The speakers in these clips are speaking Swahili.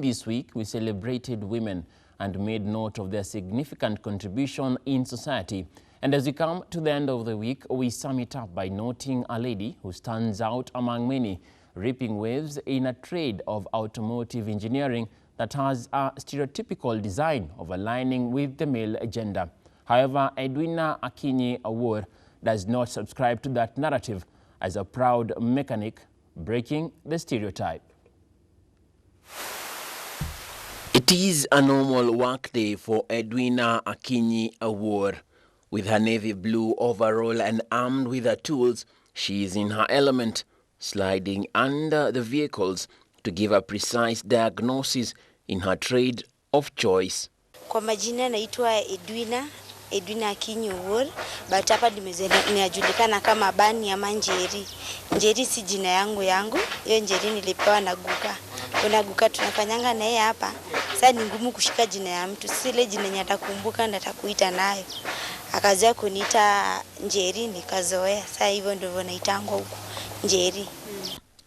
This week, we celebrated women and made note of their significant contribution in society. And as we come to the end of the week, we sum it up by noting a lady who stands out among many, reaping waves in a trade of automotive engineering that has a stereotypical design of aligning with the male gender. However, Edwina Akinyi Awor does not subscribe to that narrative as a proud mechanic, breaking the stereotype. It is a normal workday for Edwina Akinyi Awor. With her navy blue overall and armed with her tools, she is in her element, sliding under the vehicles to give a precise diagnosis in her trade of choice. Kwa majina naitwa Edwina Akinyi Awor, but hapa nimejulikana kama Bani ama Njeri. Njeri si jina yangu, hiyo Njeri nilipewa na Guka. Kuna Guka tunafanyanga na yeye hapa. Sasa ni ngumu kushika jina ya mtu. Sisi ile jina nyatakumbuka na takuita nayo. Akazoea kuniita Njeri nikazoea. Sasa hivyo ndivyo naitangwa huko Njeri.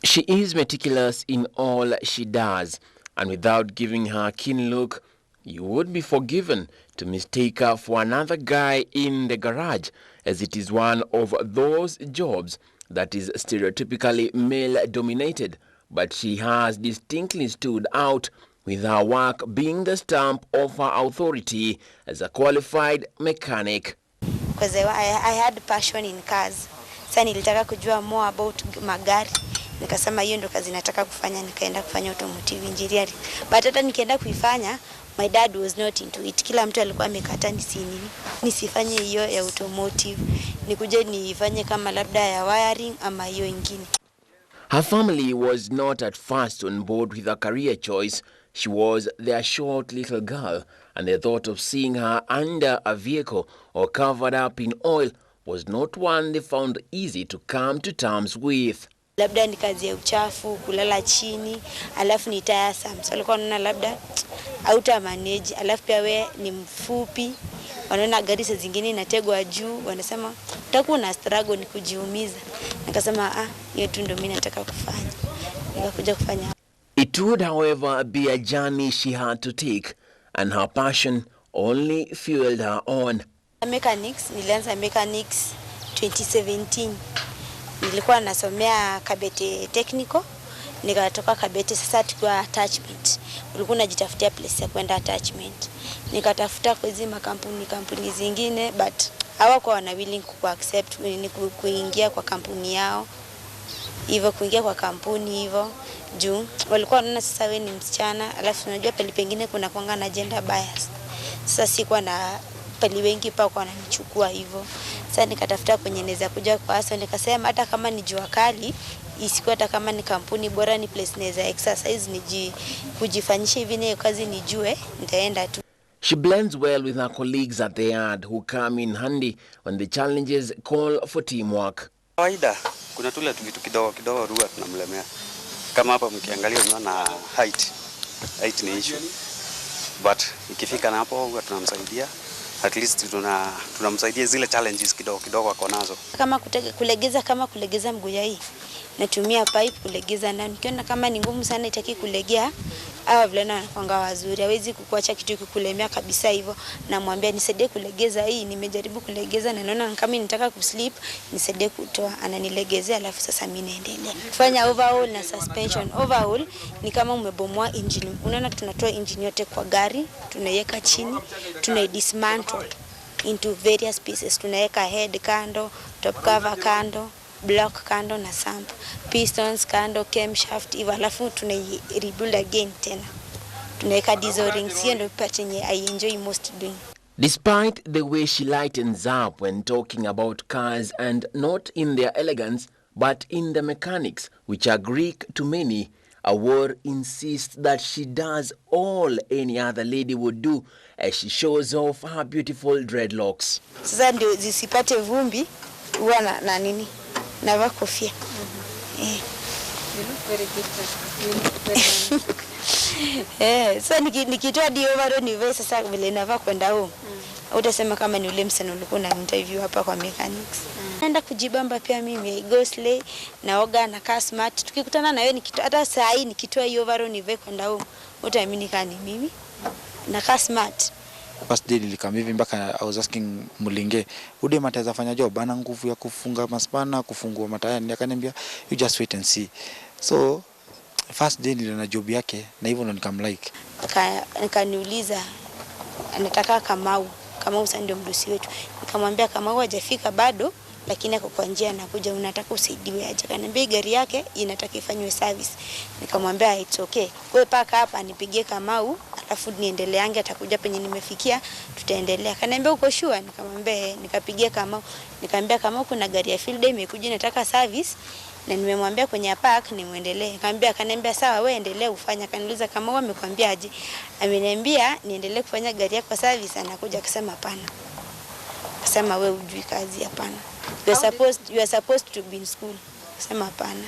She is meticulous in all she does, and without giving her a keen look, you would be forgiven to mistake her for another guy in the garage, as it is one of those jobs that is stereotypically male-dominated. But she has distinctly stood out, with her work being the stamp of her authority as a qualified mechanic. Because I had passion in cars. Sasa nilitaka kujua more about magari. Nikasema hiyo ndo kazi nataka kufanya, nikaenda kufanya automotive engineering. But hata nikienda kuifanya, my dad was not into it. Kila mtu alikuwa amekata nisifanye hiyo ya automotive. Nikuje nifanye kama labda ya wiring ama hiyo ingine. Her family was not at first on board with her career choice. She was their short little girl, and the thought of seeing her under a vehicle or covered up in oil was not one they found easy to come to terms with. Labda ni kazi ya uchafu, kulala chini, alafu ni tiresome. So walikuwa wanaona labda auta manage, alafu pia we ni mfupi. Wanaona gari saa zingine inategwa juu, wanasema utakuwa na struggle ni kujiumiza. Nikasema hiyo tu ndio mimi nataka kufanya. Nikakuja kufanya. It would, however, be a journey she had to take, and her passion only fueled her on. Nilianza mechanics 2017. Nilikuwa nasomea Kabete Technical, nikatoka Kabete sasa tukua attachment. Ulikuwa unajitafutia place ya kwenda attachment. Nikatafuta kwa hizo kampuni zingine, but hawakuwa willing ku accept kuingia kwa kampuni yao. Hivyo kuingia kwa kampuni hivyo juu walikuwa wanaona sasa wewe ni msichana, alafu unajua pale pengine kuna kwanga na gender bias. Sasa sikuwa na pale wengi pa kwa wananichukua hivyo. Sasa nikatafuta kwenye naweza kuja kwa hasa, nikasema hata kama ni jua kali, isikuwa hata kama ni kampuni, bora ni place naweza exercise kujifanyisha hivi na kazi nijue, nitaenda tu. She blends well with her colleagues at the yard, who come in handy when the challenges call for teamwork. Kawaida kuna tule vitu kidogo ruwa tunamlemea. Kama hapa mkiangalia unaona height ni issue. But ikifika na hapo huwa tunamsaidia. At least tunamsaidia zile challenges kidogo wako nazo. Kama kulegeza mguu hii, natumia pipe kulegeza ndani. Nikiona kama ni ngumu sana itaki kulegea, hawa vulana wanakuanga wazuri. Hawezi kukuacha kitu kikulemea kabisa hivyo. Namwambia nisaidie kulegeza hii, nimejaribu kulegeza na naona kama nitaka kuslip, nisaidie kutoa, ananilegezea alafu sasa mimi naendelea. Kufanya overhaul na suspension. Overhaul ni kama umebomoa engine. Unaona tunatoa engine yote kwa gari, tunaiweka chini, tunaidismantle into various pieces. Tunaweka head kando, top cover kando, block kando na sump, pistons kando, camshaft hivyo, alafu rebuild again tena. Tunaweka diesel rings, hiyo ndio part yenye I enjoy most doing. Despite the way she lightens up when talking about cars, and not in their elegance but in the mechanics, which are Greek to many, Awor insists that she does all any other lady would do as she shows off her beautiful dreadlocks. Sasa ndio zisipate vumbi, huwa na nini? Navaa kofia. You look very different. Sasa nikitoa overall nivae sasa vile navaa kwenda home. Utasema kama ni ule msana ulikuwa na interview hapa kwa mechanics. Naenda kujibamba pia mimi, go slay, naoga na kaa smart. Tukikutana na wewe hata saa hii nikitoa hiyo overall nivae kwenda home. utaamini kama ni mimi. Nakaa smart. First day nilikam hivi mpaka I was asking Mulinge, ude mataweza fanya job, ana nguvu ya kufunga maspana, kufungua mataya. Akaniambia you just wait and see. So first day niliona job yake na hivyo ndo nikamlike. Nikaniuliza anataka Kamau sasa ndio mdosi wetu. Nikamwambia Kamau hajafika bado, lakini ako kwa njia anakuja, unataka usaidiwe aje? Akaniambia gari yake inataka ifanywe service. Nikamwambia it's okay, wewe paka hapa nipigie Kamau alafu niendeleange, atakuja penye nimefikia tutaendelea. Akaniambia uko sure? Nikamwambia nikapigia Kamau. Nikamwambia Kamau kuna gari ya field day imekuja inataka service na nimemwambia kwenye park nimuendelee. Akaniambia sawa wewe endelea ufanya. Akaniuliza Kamau amekwambia aje? Ameniambia niendelee kufanya gari yako service. Anakuja akisema hapana. Akasema wewe hujui kazi. Hapana. You are supposed to be in school. Akasema hapana.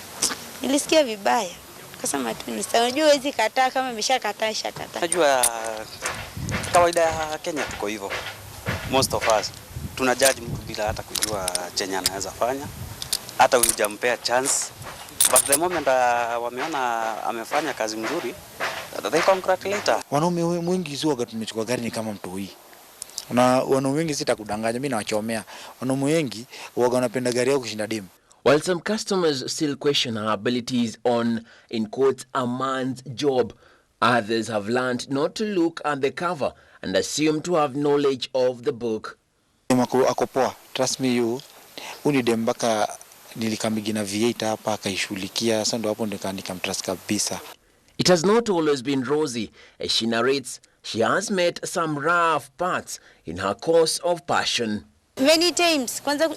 Nilisikia vibaya. Akasema tu unajua hizi kataa, kama imeshakataa ishakataa. Najua kawaida ya Kenya tuko hivyo. Most of us tuna judge mtu bila hata kujua chenye anaweza fanya. Hata hujampea chance. But the moment wameona amefanya kazi nzuri, they congratulate her. Wanaume wengi huwa tumechukua gari ni kama mtoi. Na wanaume wengi sitakudanganya, mimi nawachomea. Wanaume wengi huwa wanapenda gari yao kushinda demu. While some customers still question her abilities on, in quotes, a man's job, others have learned not to look at the cover and assume to have knowledge of the book. Ako poa, trust me you. Unidembaka nilikamigina V8 hapa akaishughulikia, sasa ndo hapo nikamtrust kabisa. It has not always been rosy. As she narrates, she has met some rough parts in her course of passion. Many times, kwanza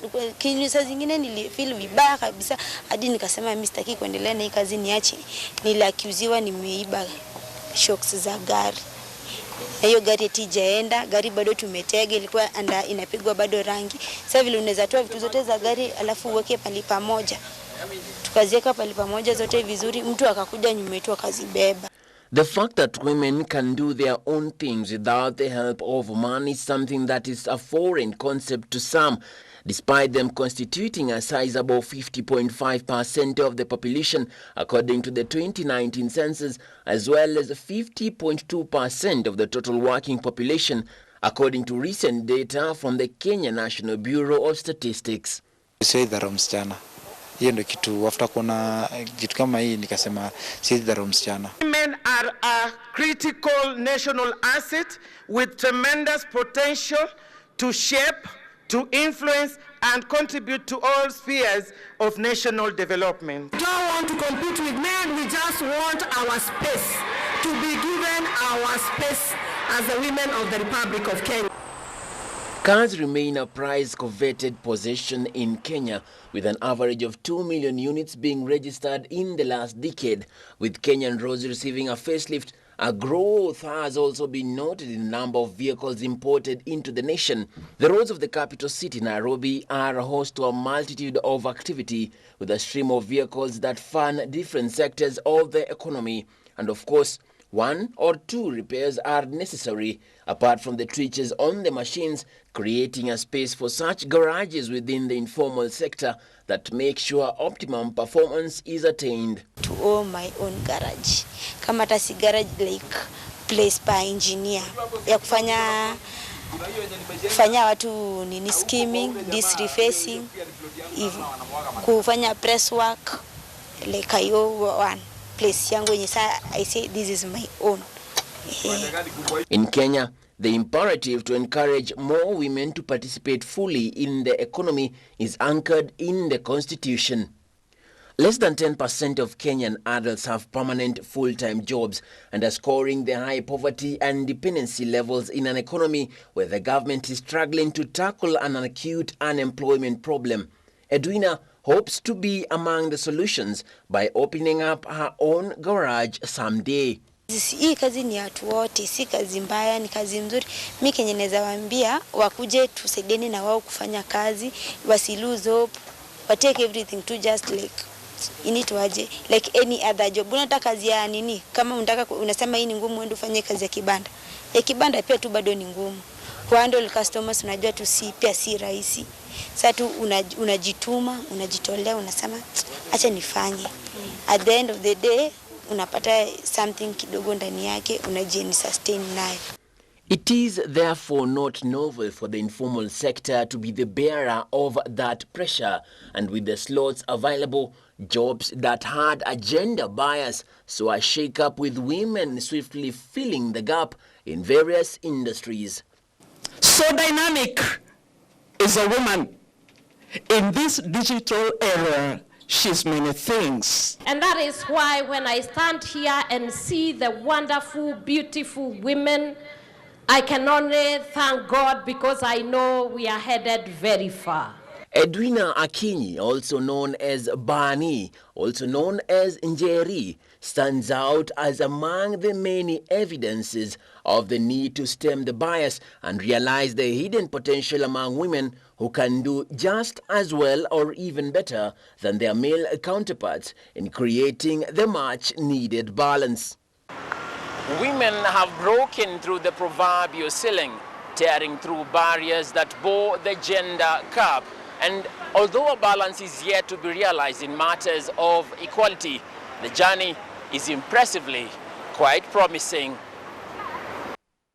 saa zingine nilifeel vibaya kabisa hadi nikasema mimi sitaki kuendelea na hii kazi, niache. Niliaccused nimeiba shocks za gari. Na hiyo gari etijaenda, gari bado tumetega, ilikuwa inapigwa bado rangi. Sasa vile unaweza toa vitu zote za gari alafu uweke pali pamoja. Tukaziweka pali pamoja zote vizuri, mtu akakuja nyuma yetu akazibeba. The fact that women can do their own things without the help of man is something that is a foreign concept to some, despite them constituting a sizable 50.5% of the population, according to the 2019 census, as well as 50.2% of the total working population, according to recent data from the Kenya National Bureau of Statistics. Say that msichana. Hiyo ndio kitu after kuna kitu kama hii nikasema si dharau msichana. Women are a critical national asset with tremendous potential to shape, to influence and contribute to all spheres of national development. We don't want to compete with men, we just want our space, to be given our space as the women of the Republic of Kenya. Cars remain a prize-coveted possession in Kenya, with an average of 2 million units being registered in the last decade. With Kenyan roads receiving a facelift, a growth has also been noted in the number of vehicles imported into the nation. The roads of the capital city, Nairobi, are a host to a multitude of activity, with a stream of vehicles that fund different sectors of the economy. And of course, 1 or 2 repairs are necessary, apart from the twitches on the machines, creating a space for such garages within the informal sector that make sure optimum performance is attained. To own my own garage. Kama hata si garage like place by engineer. Ya kufanya watu nini skimming, disrefacing, hivyo. Kufanya press work like one place yangu yenye saa I say this is my own. In Kenya, the imperative to encourage more women to participate fully in the economy is anchored in the Constitution. Less than 10% of Kenyan adults have permanent full-time jobs and are scoring the high poverty and dependency levels in an economy where the government is struggling to tackle an acute unemployment problem. Edwina hopes to be among the solutions by opening up her own garage someday. Hii kazi ni watu wote, si kazi mbaya, ni kazi nzuri. Mimi kenye naweza waambia wakuje tusaidiane na wao kufanya kazi, wasi lose hope, take everything to just like waje like any other job. Unataka kazi ya nini? Kama unataka unasema hii ni ngumu, uende ufanye kazi ya kibanda. Ya kibanda pia tu bado ni ngumu. Kuhandle customers unajua tu si rahisi. Sasa tu unajituma, unajitolea, unasema acha nifanye. At the end of the day unapata something kidogo ndani yake sustain nayo. It is therefore not novel for the informal sector to be the bearer of that pressure, and with the slots available, jobs that had a gender bias saw a shake-up with women swiftly filling the gap in various industries. So dynamic is a woman. In this digital era, she's many things. And that is why when I stand here and see the wonderful, beautiful women, I can only thank God because I know we are headed very far. Edwina Akinyi, also known as Bani, also known as Njeri, stands out as among the many evidences of the need to stem the bias and realize the hidden potential among women who can do just as well or even better than their male counterparts in creating the much-needed balance. Women have broken through the proverbial ceiling, tearing through barriers that bore the gender cap. And although a balance is yet to be realized in matters of equality, the journey is impressively quite promising.